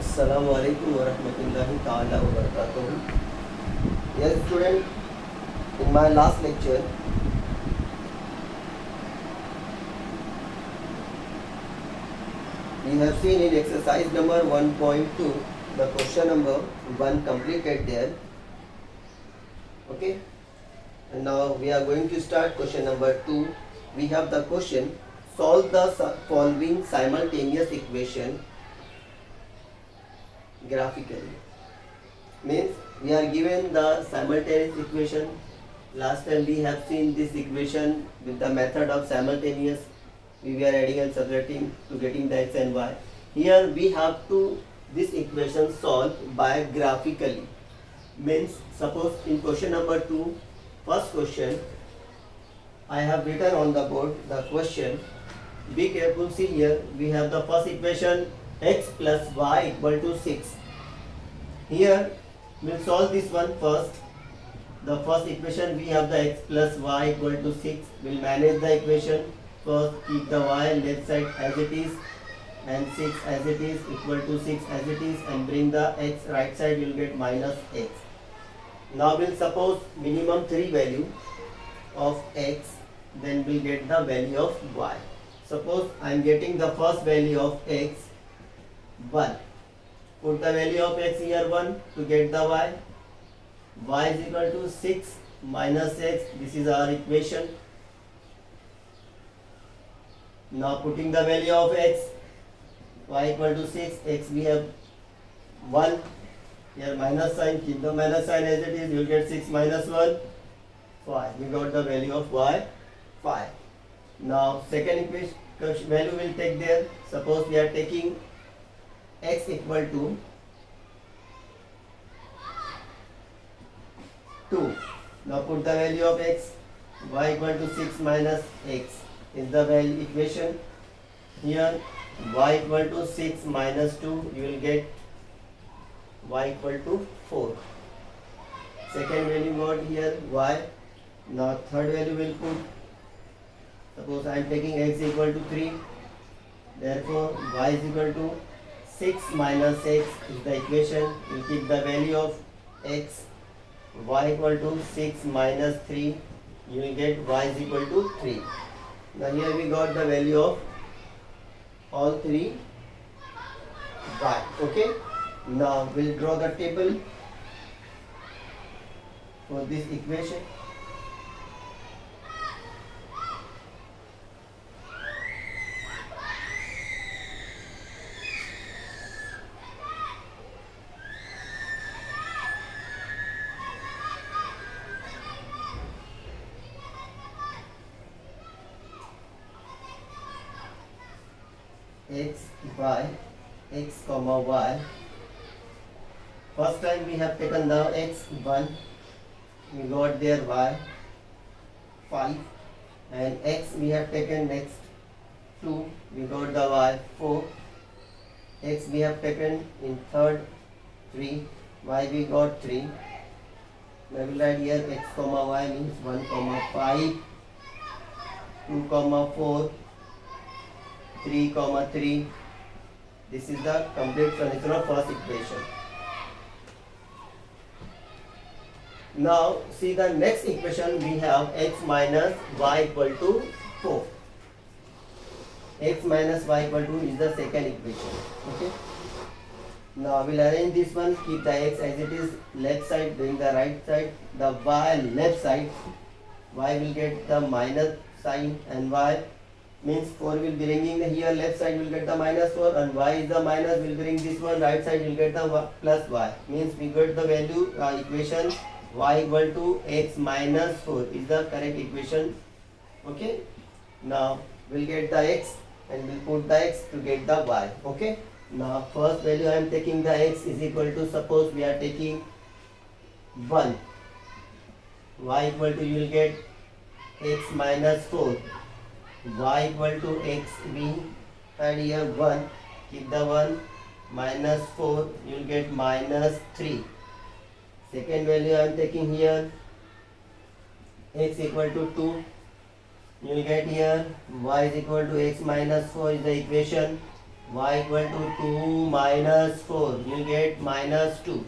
Assalamualaikum warahmatullahi ta'ala wabarakatuh. Yes, student, in my last lecture, we have seen in exercise number 1.2, the question number 1 completed there. Okay, and now we are going to start question number 2. We have the question, solve the following simultaneous equation graphically. Means we are given the simultaneous equation. Last time we have seen this equation with the method of simultaneous. We were adding and subtracting to getting the x and y. Here we have to this equation solve by graphically. Means suppose in question number 2, first question, I have written on the board the question. Be careful, see here we have the first equation, x plus y equal to 6. Here we'll solve this one first. The first equation we have the x plus y equal to 6. We'll manage the equation. First keep the y left side as it is and 6 as it is equal to 6 as it is, and bring the x right side, you'll get minus x. Now we'll suppose minimum 3 value of x, then we'll get the value of y. Suppose I am getting the first value of x 1. Put the value of x here 1 to get the y. Y is equal to 6 minus x. This is our equation. Now putting the value of x, y equal to 6, x we have 1. Here minus sign, keep the minus sign as it is, you will get 6 minus 1, 5. We got the value of y, 5. Now second equation value will take there. Suppose we are taking x equal to 2. Now put the value of x, y equal to 6 minus x is the value equation. Here y equal to 6 minus 2, you will get y equal to 4. Second value got here y. Now third value will put, suppose I am taking x equal to 3, therefore y is equal to 6 minus x is the equation. You keep the value of x, y equal to 6 minus 3, you will get y is equal to 3. Now here we got the value of all three y. Okay. Now we'll draw the table for this equation. X, y, x comma y. First time we have taken the x 1, we got there y 5, and x we have taken next 2, we got the y 4, x we have taken in third 3, y we got 3. Now we will write here x comma y means 1 comma 5, 2 comma 4, 3 comma 3. This is the complete solution of first equation. Now see the next equation, we have x minus y equal to 4. X minus y equal to is the second equation. Okay. Now we'll arrange this one, keep the x as it is left side, bring the right side, the y left side, y will get the minus sign, and y means 4 will be bringing here left side, will get the minus 4, and y is the minus, will bring this one right side, will get the plus y. Means we got the value equation y equal to x minus 4 is the correct equation. Okay. Now we'll get the x and we'll put the x to get the y. Okay. Now first value I am taking the x is equal to, suppose we are taking 1. Y equal to, you will get x minus 4. Y equal to x, we add here 1, keep the 1, minus 4, you will get minus 3. Second value I am taking here x equal to 2, you will get here y is equal to x minus 4 is the equation. y equal to 2 minus 4, you will get minus 2.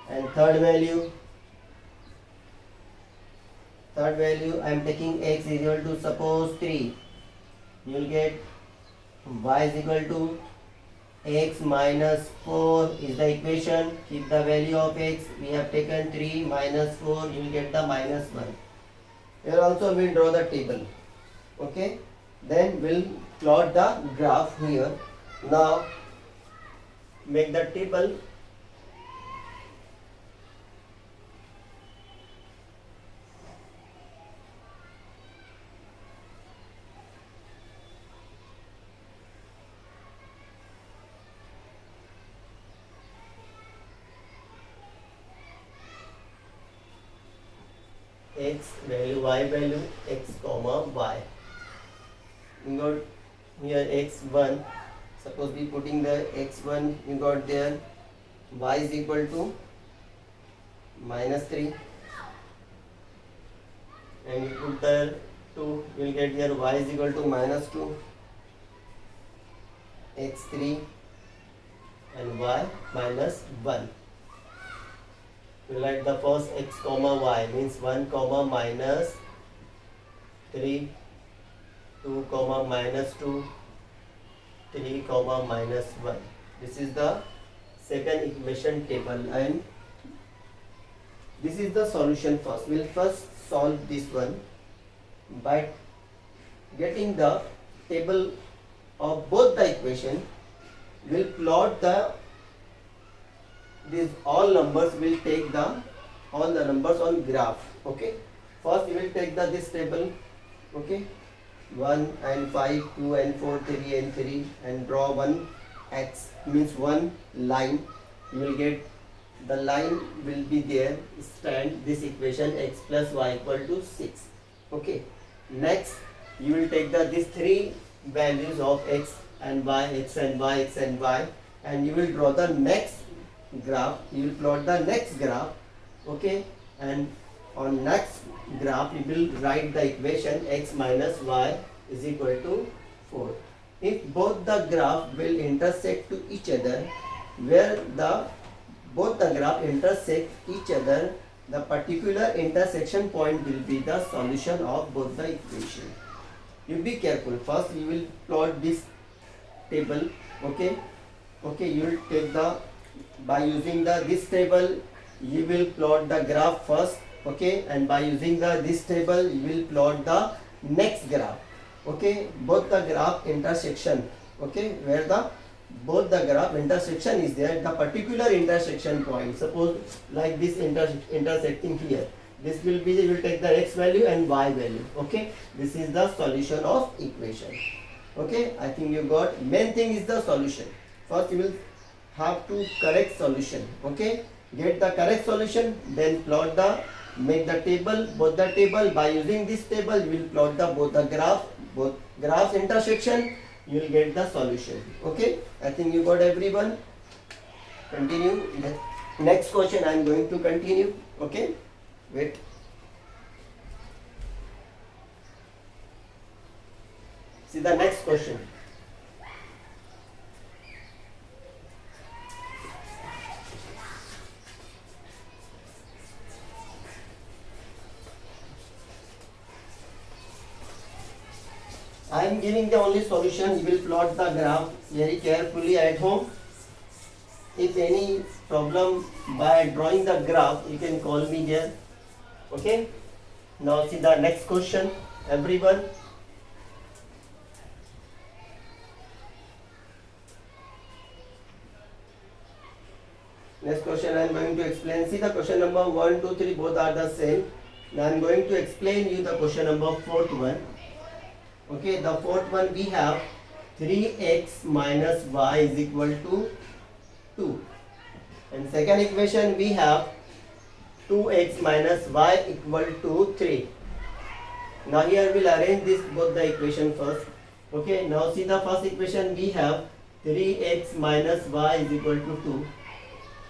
And third value I am taking x is equal to suppose 3, you will get y is equal to x minus 4 is the equation. Keep the value of x, we have taken 3 minus 4, you will get the minus 1. Here also we will draw the table. Okay, then we'll plot the graph here. Now make the table. X value, y value, x comma y. You got here x1. Suppose we putting the x1, you got there y is equal to minus 3, and you put the 2, you will get here y is equal to minus 2, x3 and y minus 1. We write the first x comma y means 1 comma minus 3, 2 comma minus 2, 3 comma minus 1. This is the second equation table, and this is the solution first. We will first solve this one by getting the table of both the equation. We will plot these all numbers, will take all the numbers on graph. Okay, first we will take this table. Okay, 1 and 5, 2 and 4, 3 and 3, and draw one x means one line. You will get the line will be there, stand this equation x plus y equal to 6. Okay, next you will take these three values of x and y, x and y, x and y, and you will draw the next graph. You will plot the next graph. Okay, and on next graph you will write the equation x minus y is equal to 4. If both the graph will intersect to each other, where both the graph intersect each other, the particular intersection point will be the solution of both the equation. You be careful. First you will plot this table. Okay, you will take by using this table you will plot the graph first. Okay, and by using this table you will plot the next graph. Okay, both the graph intersection. Okay, where both the graph intersection is there, the particular intersection point, suppose like this intersecting here, this will be, you will take the x value and y value. Okay, this is the solution of equation. Okay, I think you got. Main thing is the solution. First you will have to correct solution. Okay, get the correct solution, then plot make the table, both the table. By using this table you will plot both graphs intersection, you will get the solution. Okay, I think you got everyone. Continue. Next question I am going to continue. Okay, wait. See the next question. I am giving the only solution. You will plot the graph very carefully at home. If any problem by drawing the graph, you can call me here. Okay. Now see the next question, everyone. Next question I am going to explain. See the question number 1, 2, 3 both are the same. Now I am going to explain you the question number 4th one. Okay, the 4th one we have 3x minus y is equal to 2. And second equation we have 2x minus y equal to 3. Now here we'll arrange both the equation first. Okay, now see the first equation we have 3x minus y is equal to 2.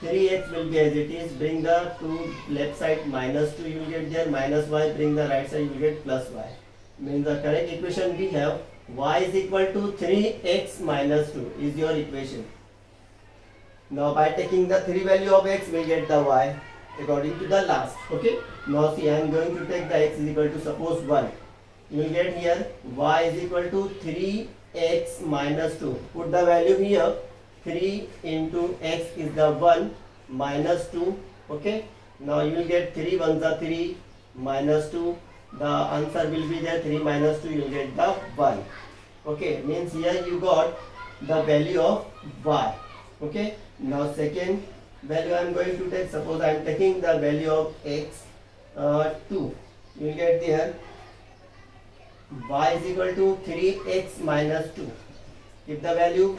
3x will be as it is, bring the 2 left side minus 2, you will get there minus y, bring the right side, you will get plus y. Means the correct equation we have y is equal to 3x minus 2 is your equation. Now by taking the 3 value of x, we get the y according to the last. Okay. Now see, I am going to take the x is equal to suppose 1. You will get here y is equal to 3x minus 2. Put the value here. 3 into x is the 1 minus 2. Okay. Now you will get 3 1s are 3 minus 2. The answer will be there 3 minus 2. You will get the 1. Okay. Means here you got the value of y. Okay. Now second value I am going to take. Suppose I am taking the value of x 2. You will get there y is equal to 3x minus 2. Keep the value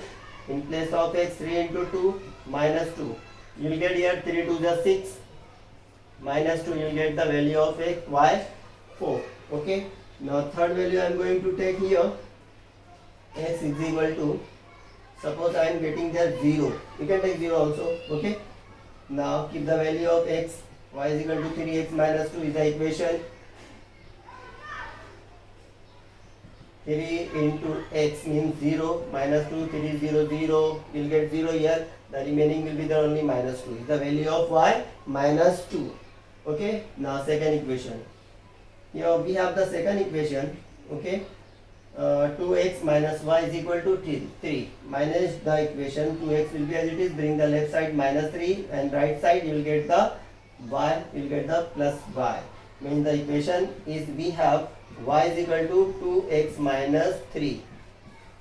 in place of x, 3 into 2 minus 2. You will get here 3 to the 6 minus 2. You will get the value of x, y 4. Okay. Now third value I am going to take here. X is equal to, suppose I am getting there 0. You can take 0 also. Okay. Now keep the value of x, y is equal to 3x minus 2 is the equation. 3 into x means 0 minus 2, 3 0 0. You will get 0 here. The remaining will be the only minus 2 is the value of y minus 2. Okay. Now second equation. Here we have the second equation. Okay. 2x minus y is equal to 3. Minus the equation, 2x will be as it is. Bring the left side minus 3 and right side you will get the y, you will get the plus y. Means the equation is we have y is equal to 2x minus 3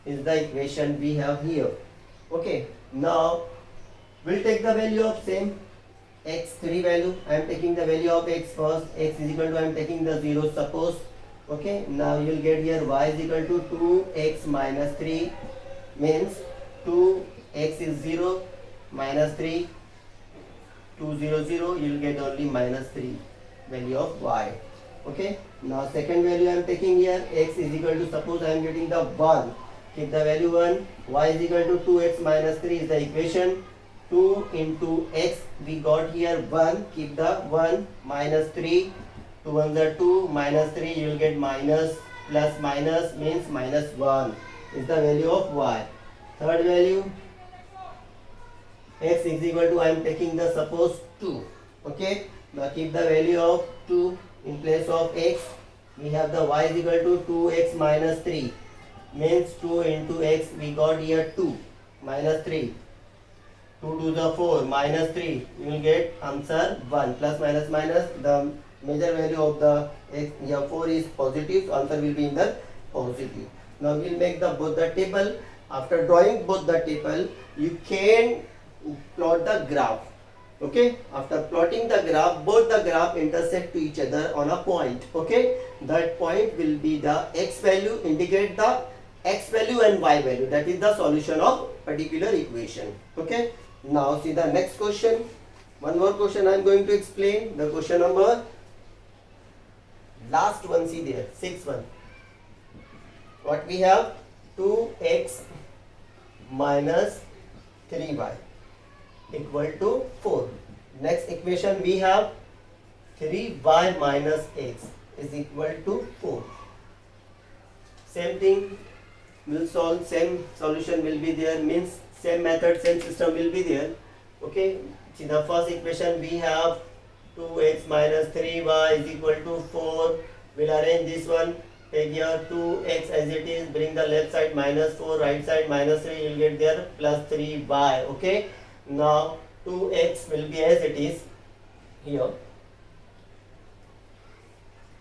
is the equation we have here. Okay. Now we'll take the value of same x 3 value. I am taking the value of x first. X is equal to, I am taking the 0 suppose. Okay. Now you will get here y is equal to 2x minus 3 means 2x is 0 minus 3 2 0 0. You will get only minus 3 value of y. Okay. Now second value I am taking here x is equal to, suppose I am getting the 1. Keep the value 1. Y is equal to 2x minus 3 is the equation. 2 into x we got here 1. Keep the 1 minus 3. 2 1s are 2 minus 3. You will get minus plus minus means minus 1 is the value of y. Third value x is equal to, I am taking the suppose 2. Okay. Now keep the value of 2 in place of x. We have the y is equal to 2x minus 3 means 2 into x we got here 2 minus 3. 2 to the 4 minus 3. You will get answer 1 plus minus minus. The major value of the x here 4 is positive. So answer will be in the positive. Now we will make the both the table. After drawing both the table, you can plot the graph. Okay. After plotting the graph, both the graph intersect to each other on a point. Okay. That point will be the x value, indicate the x value and y value. That is the solution of particular equation. Okay. Now see the next question. One more question I am going to explain. The question number last one, see there, 6th one. What we have? 2x minus 3y equal to 4. Next equation we have 3y minus x is equal to 4. Same thing will solve, same solution will be there, means same method, same system will be there. Okay. See the first equation we have 2x minus 3y is equal to 4. We'll arrange this one. Take here 2x as it is. Bring the left side minus 4, right side minus 3. You'll get there plus 3y. Okay. Now 2x will be as it is here.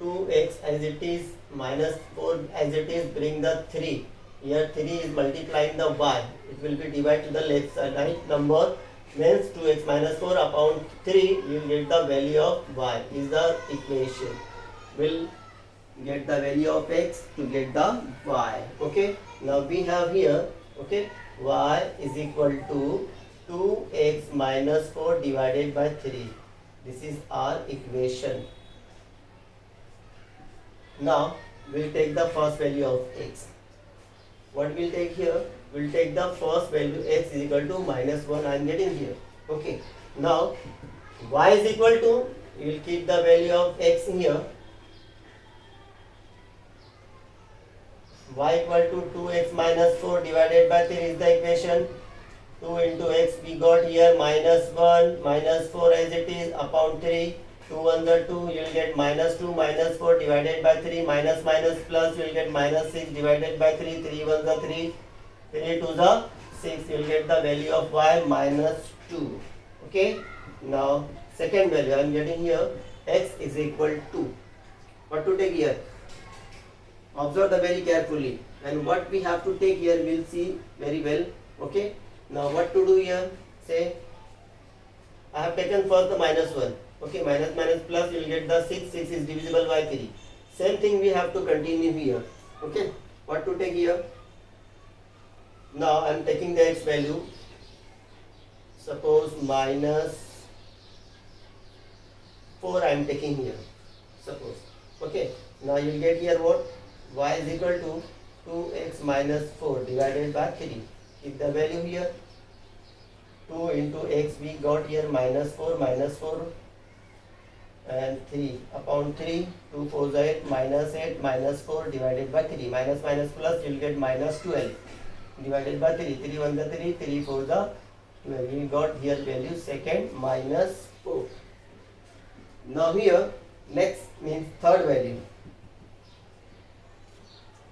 2x as it is minus 4 as it is. Bring the 3. Here 3 is multiplying the y. It will be divided to the left side. Right number means 2x minus 4 upon 3. You will get the value of y is the equation. Will get the value of x to get the y. Okay. Now we have here, okay, y is equal to 2x minus 4 divided by 3. This is our equation. Now we'll take the first value of x. What we'll take here? We'll take the first value x is equal to minus 1. I am getting here. Okay. Now y is equal to, you will keep the value of x here. y equal to 2x minus 4 divided by 3 is the equation. 2 into x we got here minus 1 minus 4 as it is upon 3. 2 1 the 2, you will get minus 2 minus 4 divided by 3 minus minus plus, you will get minus 6 divided by 3. 3 1 the 3, 3 2 the 6, you will get the value of y minus 2. Okay, now second value I am getting here, x is equal to, what to take here? Observe the very carefully, and what we have to take here we will see very well. Okay, now what to do here? Say I have taken first the minus 1. Okay, minus minus plus, you will get the 6. 6 is divisible by 3. Same thing we have to continue here. Okay, what to take here? Now I am taking the x value. Suppose minus 4 I am taking here. Suppose. Okay, now you will get here what? Y is equal to 2x minus 4 divided by 3. Keep the value here. 2 into x we got here minus 4 and 3 upon 3, 2 4 is 8 minus 4 divided by 3, minus minus plus, you will get minus 12 divided by 3, 3 1 the 3, 3 4 the 12, we got here value second minus 4. Now here next means third value,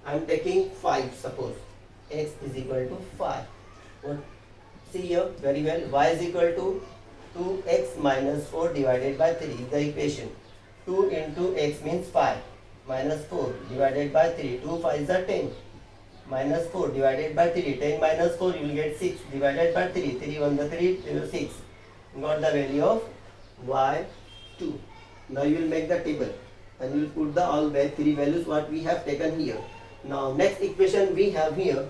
I am taking 5. Suppose x is equal to 5. What? See here very well, y is equal to 2x minus 4 divided by 3 is the equation. 2 into x means 5 minus 4 divided by 3, 2 5 is a 10 minus 4 divided by 3, 10 minus 4 you will get 6 divided by 3, 3 1 the 3, 6, got the value of y2. Now you will make the table and you will put the all 3 values what we have taken here. Now next equation we have here,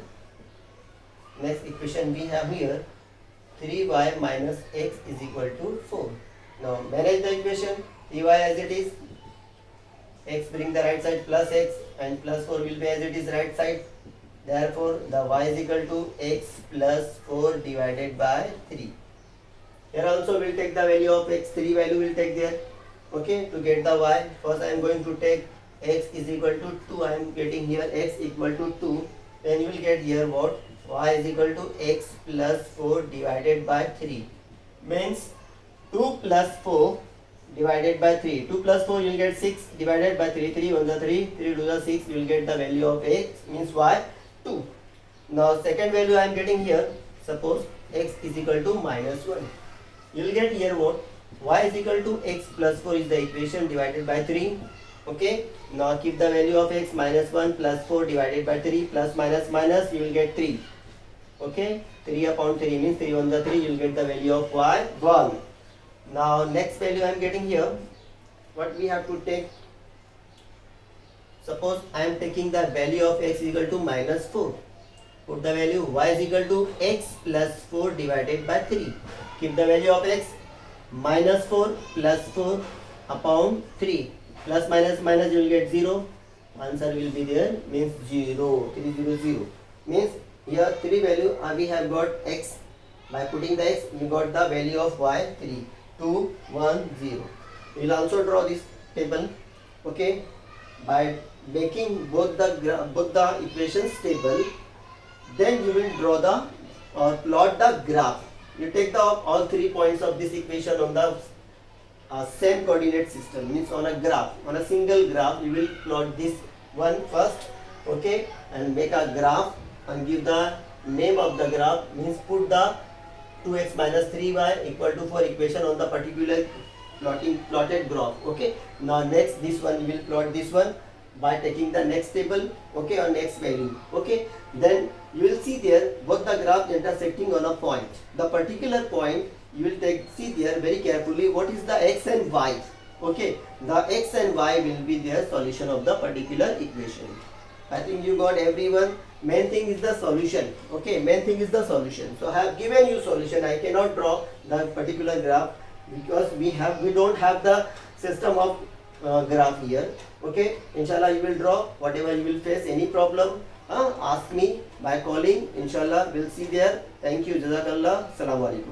3y minus x is equal to 4. Now manage the equation, 3y as it is, x bring the right side plus x and plus 4 will be as it is right side. Therefore the y is equal to x plus 4 divided by 3. Here also we will take the value of x, 3 value will take there. Okay, to get the y, first I am going to take x is equal to 2, I am getting here x equal to 2, then you will get here what? Y is equal to x plus 4 divided by 3, means 2 plus 4 divided by 3, 2 plus 4 you will get 6 divided by 3, 3 1 the 3, 3 2 the 6, you will get the value of x means y 2. Now second value I am getting here, suppose x is equal to minus 1, you will get here what? Y is equal to x plus 4 is the equation divided by 3. Okay, now keep the value of x minus 1 plus 4 divided by 3 plus minus minus, you will get 3. Okay, 3 upon 3 means 3 1 the 3, you will get the value of y 1. Now next value I am getting here, what we have to take? Suppose I am taking the value of x equal to minus 4. Put the value y is equal to x plus 4 divided by 3. Keep the value of x minus 4 plus 4 upon 3. Plus minus minus you will get 0. Answer will be there means 0. 3 0 0. Means here 3 value we have got x. By putting the x we got the value of y 3. 2 1 0. We will also draw this table. Okay. By making both the equations table, then you will draw the or plot the graph. You take the all 3 points of this equation on the same coordinate system, means on a graph, on a single graph you will plot this one first. Okay, and make a graph and give the name of the graph, means put the 2x minus 3y equal to 4 equation on the particular plotted graph. Okay, now next this one you will plot this one by taking the next table. Okay, or next value. Okay, then you will see there both the graphs intersecting on a point. The particular point you will see there very carefully what is the x and y. Okay, the x and y will be their solution of the particular equation. I think you got everyone. Main thing is the solution. Okay, main thing is the solution. So I have given you solution. I cannot draw the particular graph because we don't have the system of graph here. Okay, inshallah you will draw whatever you will face. Any problem, ask me by calling. Inshallah we'll see there. Thank you. Jazakallah. Assalamu alaikum.